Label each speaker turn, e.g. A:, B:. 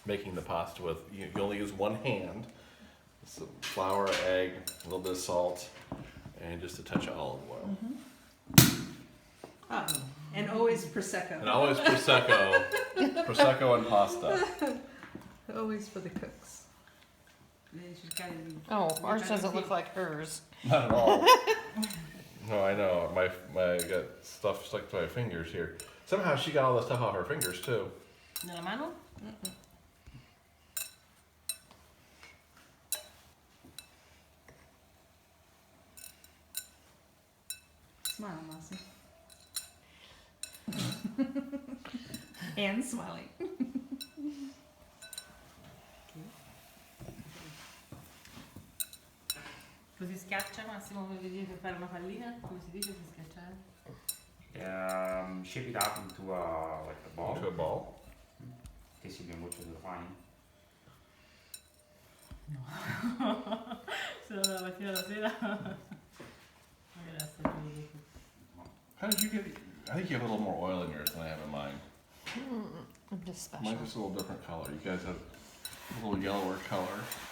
A: making the pasta with. You only use one hand. Some flour, egg, a little bit of salt, and just a touch of olive oil.
B: Oh, and always Prosecco.
A: And always Prosecco. Prosecco and pasta.
B: Always for the cooks.
C: Oh, ours doesn't look like hers.
A: Not at all. No, I know. My I got stuff stuck to my fingers here. Somehow she got all the stuff off her fingers too.
C: ¿De la mano?
B: Smile, Mossy. And smiling.
C: Così schiaccia Massimo per vedere per fare una pallina? Come si dice per schiacciare?
D: Shape it up into like a ball.
A: Into a ball.
D: Che si abbiamo mucho da fare.
C: Solo dalla mattina alla sera.
A: How did you get? I think you have a little more oil in yours than I have in mine.
C: I'm just special.
A: Mine's just a little different color. You guys have a little yellower color.